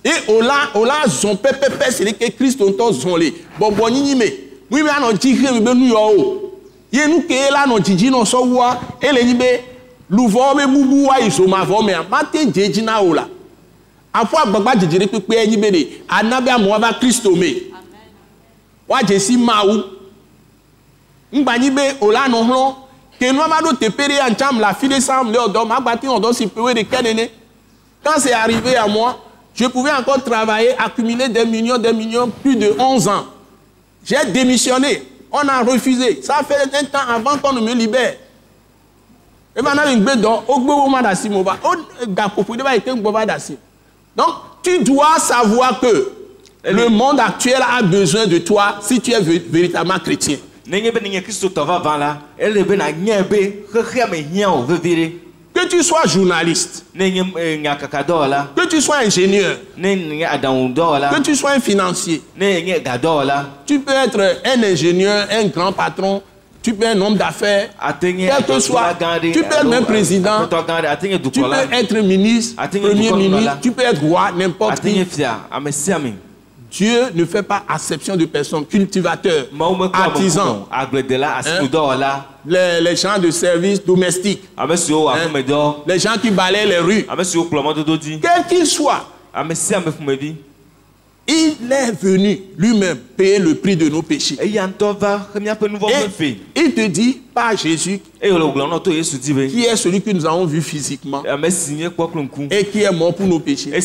e o la zon pepepe se ke Christo nto zon le bobo nyinyi me wi me ano jikre be nu yo o ye nu ke la no jiji no so wa ele nyi be luvo be bubu wa iso ma vo me ma te jeji na o la afo agbagba jijire pepe enyi be de anabi amo ba Christo me wa jesi mawu Mbanibe olano hlo que nous avons tepere encham la fille de Sam le odom agbati on doit s'y payer de kenene. Quand c'est arrivé à moi, je pouvais encore travailler, accumuler des millions, plus de 11 ans. J'ai démissionné, on a refusé. Ça fait un temps avant qu'on ne me libère. Et maintenant, donc, tu dois savoir que le monde actuel a besoin de toi si tu es véritablement chrétien. Que tu sois journaliste, que tu sois ingénieur, que tu sois un financier, tu peux être un ingénieur, un grand patron, tu peux être un homme d'affaires, quel que soit, tu peux être même président, tu peux être ministre, premier ministre, tu peux être roi, n'importe qui. Dieu ne fait pas acception de personnes, cultivateurs, artisans, les gens de service domestique, les gens qui balayent les rues, quels qu'ils soient. Il est venu lui-même payer le prix de nos péchés. Et il te dit, pas Jésus, qui est celui que nous avons vu physiquement et qui est mort pour nos péchés. Il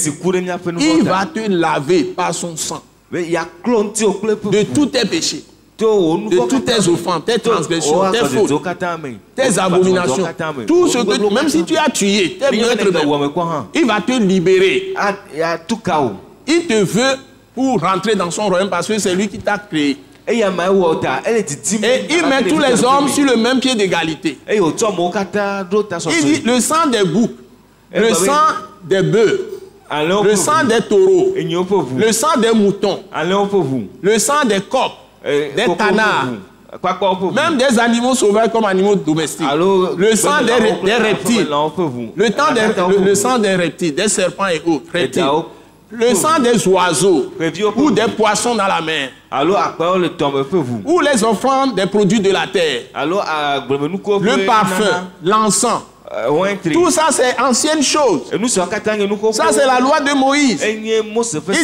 va te laver par son sang de tous tes péchés, de toutes tes offenses, tes transgressions, tes fautes, tes abominations, tout ce que, même si tu as tué, il va te libérer. Il te veut pour rentrer dans son royaume parce que c'est lui qui t'a créé. Et il met tous les hommes sur le même pied d'égalité. Il dit le sang des boucs, le sang des bœufs, le sang des taureaux, le sang des moutons, le sang des coqs, des canards, même des animaux sauvages comme animaux domestiques, le sang des reptiles, le sang des reptiles, des serpents et autres reptiles, le sang des oiseaux ou des poissons dans la mer, ou les offrandes des produits de la terre, le parfum, l'encens. Tout ça c'est ancienne chose. Ça c'est la loi de Moïse. Il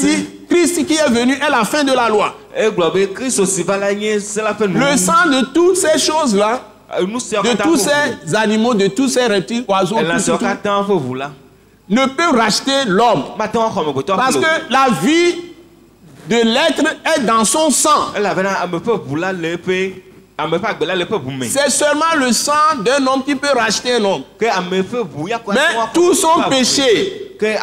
dit Christ qui est venu est la fin de la loi. Le sang de toutes ces choses là, de tous ces animaux, de tous ces reptiles, oiseaux, ne peut racheter l'homme. Parce que la vie de l'être est dans son sang. C'est seulement le sang d'un homme qui peut racheter un homme. Mais tous sont péchés et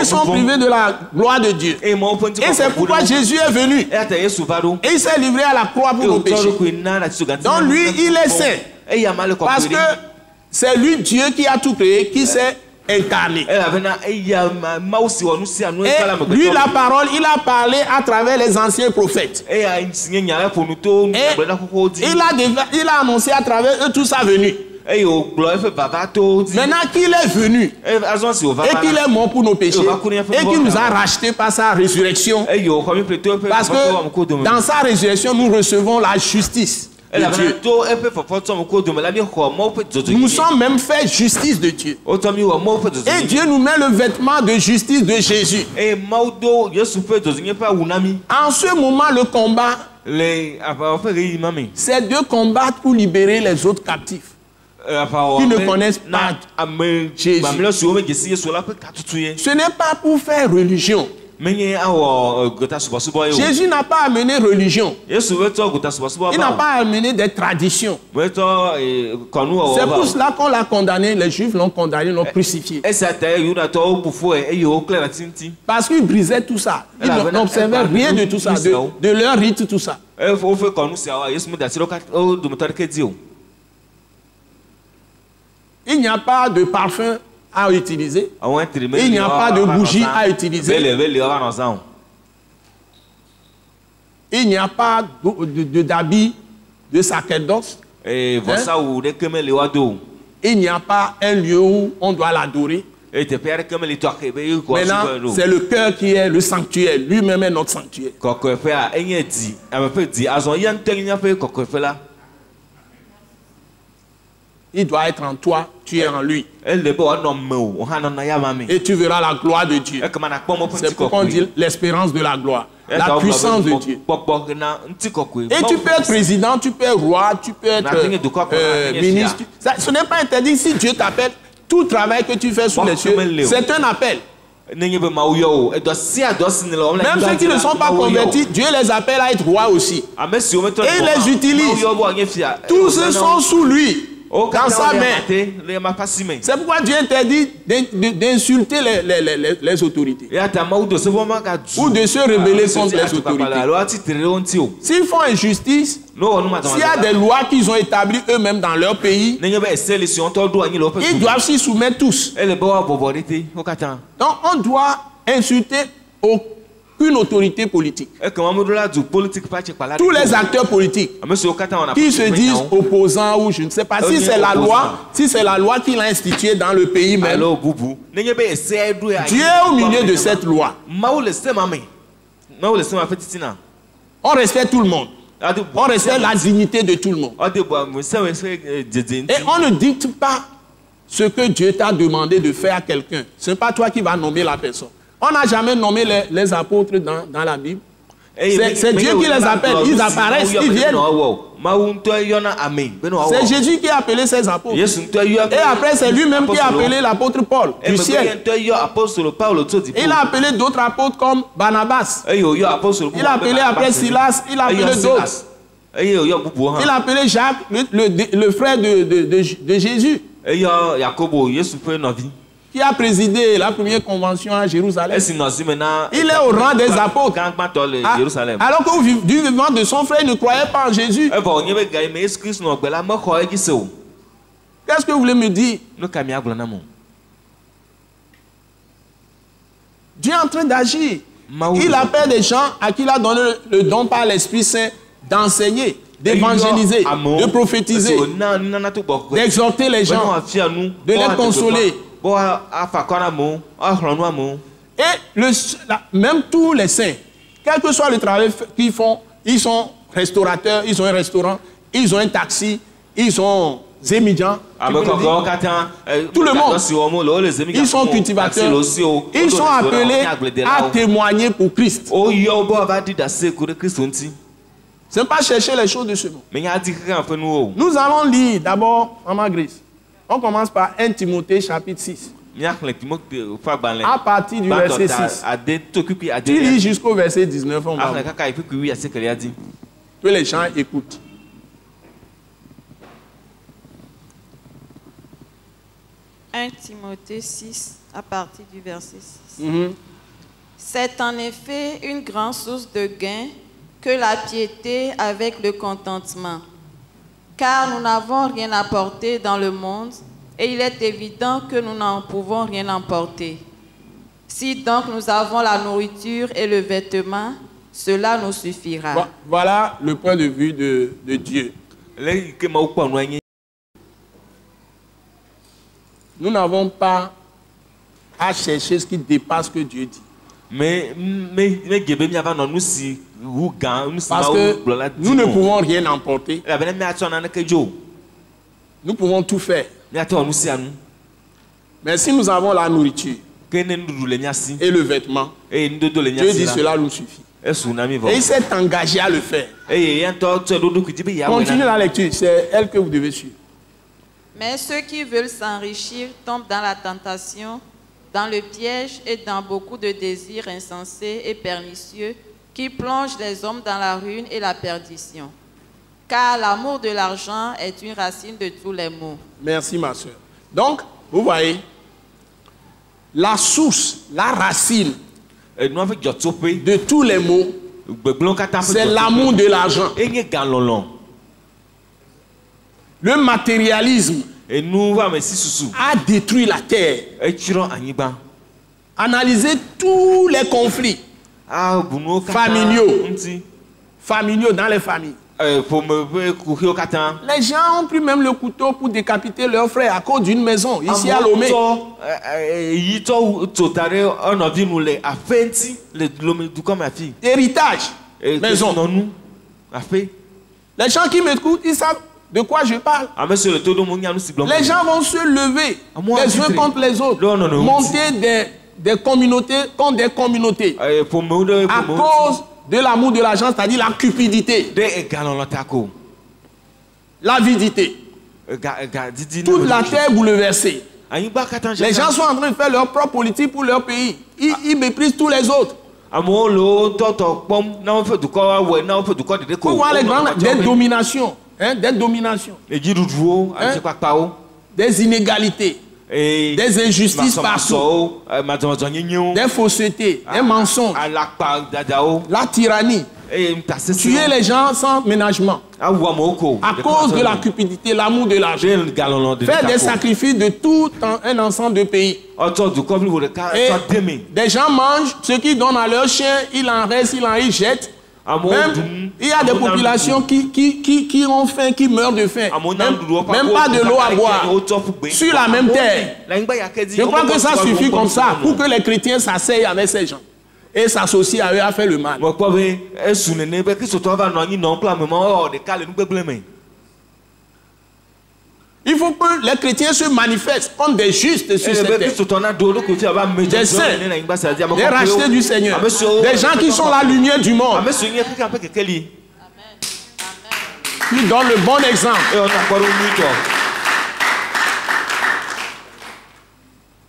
sont privés de la gloire de Dieu. Et c'est pourquoi Jésus est venu. Et il s'est livré à la croix pour nos péchés. Donc lui, il est saint. Parce que c'est lui Dieu qui a tout créé, qui s'est incarné. Et lui, la parole, il a parlé à travers les anciens prophètes. Et il a annoncé à travers eux tout sa venue. Maintenant qu'il est venu et qu'il est mort pour nos péchés et qu'il nous a rachetés par sa résurrection, parce que dans sa résurrection nous recevons la justice de Dieu. Nous sommes même fait justice de Dieu. Et Dieu nous met le vêtement de justice de Jésus. En ce moment, le combat, c'est de combattre pour libérer les autres captifs qui ne connaissent pas Jésus. Ce n'est pas pour faire religion. Jésus n'a pas amené religion. Il n'a pas amené des traditions. C'est pour cela qu'on l'a condamné. Les Juifs l'ont condamné, l'ont crucifié. Parce qu'il brisait tout ça. Il n'observait rien de tout ça, de leur rite, tout ça. Il n'y a pas de parfum à utiliser. Il n'y a pas de bougie à utiliser. Il n'y a pas d'habit de sacerdoce. Il n'y a pas un lieu où on doit l'adorer. Maintenant, c'est le cœur qui est le sanctuaire. Lui-même est notre sanctuaire. Il doit être en toi, tu es en lui. Et tu verras la gloire de Dieu. C'est pourquoi on dit l'espérance de la gloire. La puissance de Dieu. Et tu peux être président, tu peux être roi, tu peux être ministre. Ce n'est pas interdit. Si Dieu t'appelle, tout travail que tu fais sous les cieux, c'est un appel. Même ceux qui ne sont pas convertis, Dieu les appelle à être rois aussi. Et il les utilise. Tous ceux sont sous lui. Dans sa main. C'est pourquoi Dieu interdit d'insulter les autorités ou de se rebeller contre les autorités. S'ils font injustice, s'il y a des lois qu'ils ont établies eux-mêmes dans leur pays, ils doivent s'y soumettre tous. Donc on doit insulter aucune autorité politique. Tous les acteurs politiques qui se disent opposants ou je ne sais pas, si c'est la loi qu'il a instituée dans le pays même, Dieu est au milieu de cette loi. On respecte tout le monde. On respecte la dignité de tout le monde. Et on ne dicte pas ce que Dieu t'a demandé de faire à quelqu'un. Ce n'est pas toi qui vas nommer la personne. On n'a jamais nommé les apôtres dans la Bible. C'est Dieu qui les appelle. Ils apparaissent, ils viennent. C'est Jésus qui a appelé ses apôtres. Et après, c'est lui-même qui a appelé l'apôtre Paul du ciel. Il a appelé d'autres apôtres comme Barnabas. Il a appelé après Silas. Il a appelé d'autres. Il a appelé Jacques, le frère de Jésus, qui a présidé la première convention à Jérusalem. Il est au rang des apôtres. Alors que du vivant de son frère, il ne croyait pas en Jésus. Qu'est-ce que vous voulez me dire? Dieu est en train d'agir. Il appelle des gens à qui il a donné le don par l'Esprit Saint d'enseigner, d'évangéliser, de prophétiser, d'exhorter les gens, de les consoler. Et même tous les saints, quel que soit le travail qu'ils font, ils sont restaurateurs, ils ont un restaurant, ils ont un taxi, ils ont des étudiants, tout le monde, ils sont cultivateurs, ils sont appelés à témoigner pour Christ. Ce n'est pas chercher les choses de ce monde. Nous allons lire d'abord, Maman Grace. On commence par 1 Timothée chapitre 6. À partir du verset 6. Tu lis jusqu'au verset 19. On va que les gens écoutent. « 1 Timothée 6, à partir du verset 6. C'est en effet une grande source de gain que la piété avec le contentement. Car nous n'avons rien apporté dans le monde, et il est évident que nous n'en pouvons rien emporter. Si donc nous avons la nourriture et le vêtement, cela nous suffira. » Voilà le point de vue de Dieu. Nous n'avons pas à chercher ce qui dépasse ce que Dieu dit. Parce que nous ne pouvons rien emporter. Nous pouvons tout faire. Mais si nous avons la nourriture et le vêtement, Dieu dit cela nous suffit. Et il s'est engagé à le faire. Continuez la lecture, c'est elle que vous devez suivre. Mais ceux qui veulent s'enrichir tombent dans la tentation, dans le piège et dans beaucoup de désirs insensés et pernicieux qui plongent les hommes dans la ruine et la perdition. Car l'amour de l'argent est une racine de tous les maux. Merci ma soeur. Donc, vous voyez, la source, la racine de tous les maux, c'est l'amour de l'argent. Le matérialisme a détruit la terre. Analysez tous les conflits familiaux dans les familles. Les gens ont pris même le couteau pour décapiter leurs frères à cause d'une maison ici à Lomé. Héritage, maison. Les gens qui m'écoutent, ils savent de quoi je parle. Les gens vont se lever les uns contre les autres, monter des communautés contre des communautés à cause de l'amour de l'argent, c'est-à-dire la cupidité, l'avidité. Toute la terre bouleversée. Les gens sont en train de faire leur propre politique pour leur pays. Ils méprisent tous les autres. Pour voir les grandes des dominations. Des dominations, des inégalités, des injustices partout, des faussetés, des mensonges, la tyrannie, tuer les gens sans ménagement à cause de la cupidité, l'amour de l'argent, faire des sacrifices de tout un ensemble de pays. Et des gens mangent ce qu'ils donnent à leurs chiens, ils en restent, ils jettent. Même, il y a des populations qui ont faim, qui meurent de faim. Même pas de l'eau à boire. Sur la même terre. Je crois que ça suffit comme ça pour que les chrétiens s'asseyent avec ces gens et s'associent à eux à faire le mal. Il faut que les chrétiens se manifestent comme des justes sur cette terre. Des saints, des rachetés du Seigneur, des gens qui sont la lumière du monde, qui donnent le bon exemple.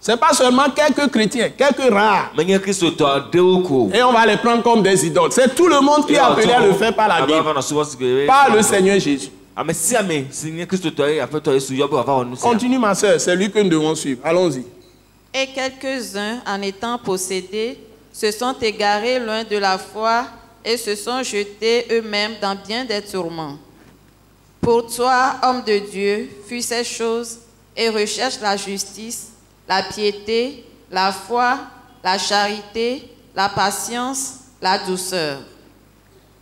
Ce n'est pas seulement quelques chrétiens, quelques rares. Et on va les prendre comme des idoles. C'est tout le monde qui est appelé à le faire par la Bible, par le Seigneur Jésus. Continue ma soeur, c'est lui que nous devons suivre. Allons-y. Et quelques-uns, en étant possédés, se sont égarés loin de la foi et se sont jetés eux-mêmes dans bien des tourments. Pour toi, homme de Dieu, fuis ces choses et recherche la justice, la piété, la foi, la charité, la patience, la douceur.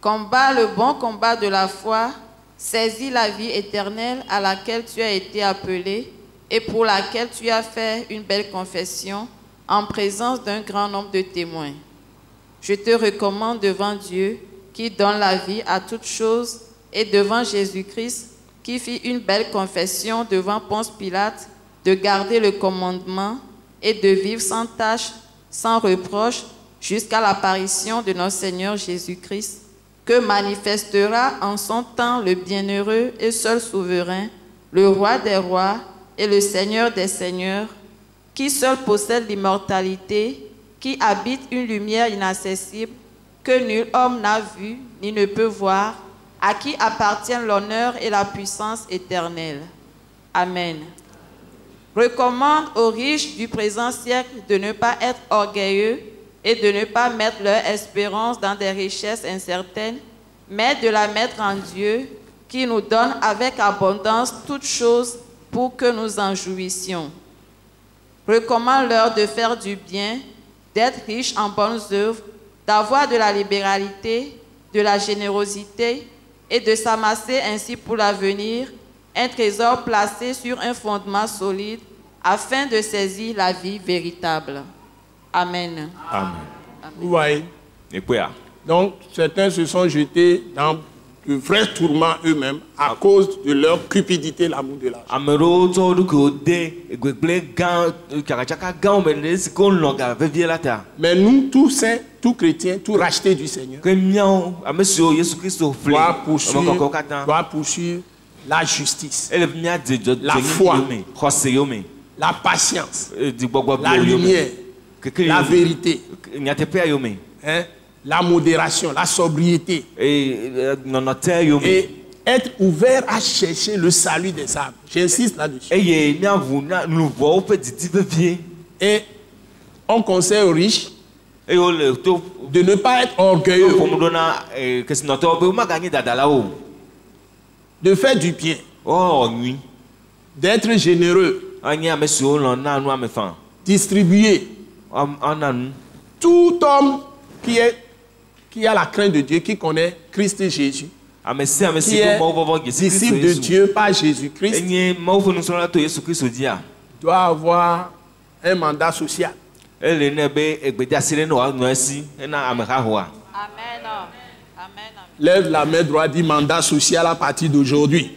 Combat le bon combat de la foi, saisis la vie éternelle à laquelle tu as été appelé et pour laquelle tu as fait une belle confession en présence d'un grand nombre de témoins. Je te recommande devant Dieu qui donne la vie à toutes choses et devant Jésus-Christ qui fit une belle confession devant Ponce Pilate de garder le commandement et de vivre sans tache, sans reproche, jusqu'à l'apparition de notre Seigneur Jésus-Christ, que manifestera en son temps le bienheureux et seul souverain, le roi des rois et le Seigneur des seigneurs, qui seul possède l'immortalité, qui habite une lumière inaccessible, que nul homme n'a vu ni ne peut voir, à qui appartiennent l'honneur et la puissance éternelle. Amen. Recommande aux riches du présent siècle de ne pas être orgueilleux et de ne pas mettre leur espérance dans des richesses incertaines, mais de la mettre en Dieu, qui nous donne avec abondance toutes choses pour que nous en jouissions. Recommande-leur de faire du bien, d'être riches en bonnes œuvres, d'avoir de la libéralité, de la générosité et de s'amasser ainsi pour l'avenir un trésor placé sur un fondement solide afin de saisir la vie véritable. Amen. Amen. Vous voyez? Donc, certains se sont jetés dans de vrais tourments eux-mêmes à cause de leur cupidité, l'amour de l'argent. Mais nous, tous saints, tous chrétiens, tous rachetés du Seigneur, doivent poursuivre la justice, la foi, la patience, la lumière, la vérité, hein, la modération, la sobriété, et être ouvert à chercher le salut des âmes. J'insiste là-dessus. Et on conseille aux riches de ne pas être orgueilleux, de faire du bien, d'être généreux, distribuer. Tout homme qui a la crainte de Dieu, qui connaît Christ Jésus, qui est disciple de Dieu par Jésus-Christ, doit avoir un mandat social. Amen. Lève la main droite, dit mandat social à partir d'aujourd'hui.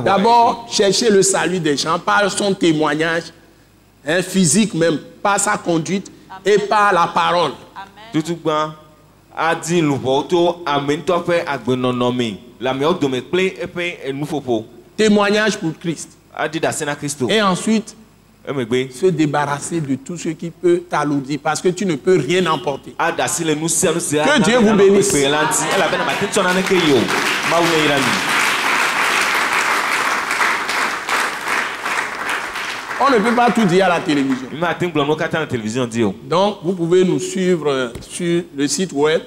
D'abord, chercher le salut des gens par son témoignage, physique même, par sa conduite et par la parole. Témoignage pour Christ. Et ensuite, se débarrasser de tout ce qui peut t'alourdir parce que tu ne peux rien emporter. Que Dieu vous bénisse. On ne peut pas tout dire à la télévision. Donc, vous pouvez nous suivre sur le site web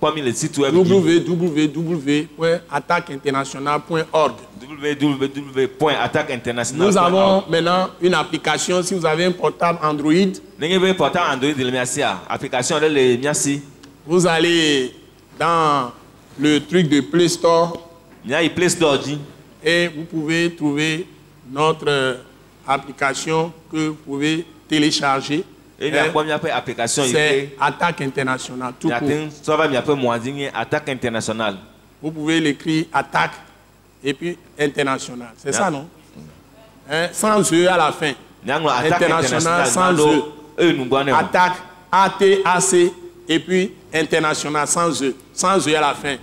www.attaqueinternational.org. Nous avons maintenant une application. Si vous avez un portable Android, vous allez dans le truc de Play Store et vous pouvez trouver notre application que vous pouvez télécharger. C'est Attaque Internationale. Tout court. Attaque Internationale. vous pouvez l'écrire attaque et puis international. C'est ça, non? Hein? Sans E à la fin. International sans E. Attaque, ATAC et puis international sans E. Sans E à la fin.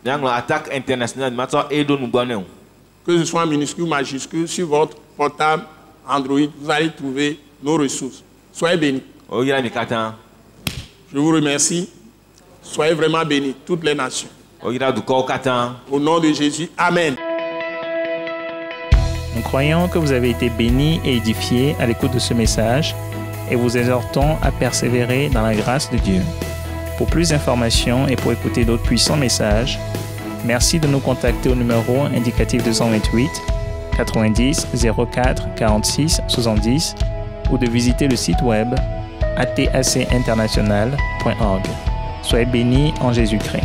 Attaque internationale. Que ce soit en minuscule ou majuscule, sur votre portable Android, vous allez trouver nos ressources. Soyez bénis. Je vous remercie. Soyez vraiment bénis, toutes les nations. Au nom de Jésus, Amen. Nous croyons que vous avez été bénis et édifiés à l'écoute de ce message et vous exhortons à persévérer dans la grâce de Dieu. Pour plus d'informations et pour écouter d'autres puissants messages, merci de nous contacter au numéro indicatif 228 90 04 46 70 ou de visiter le site web atacinternational.org. Soyez bénis en Jésus-Christ.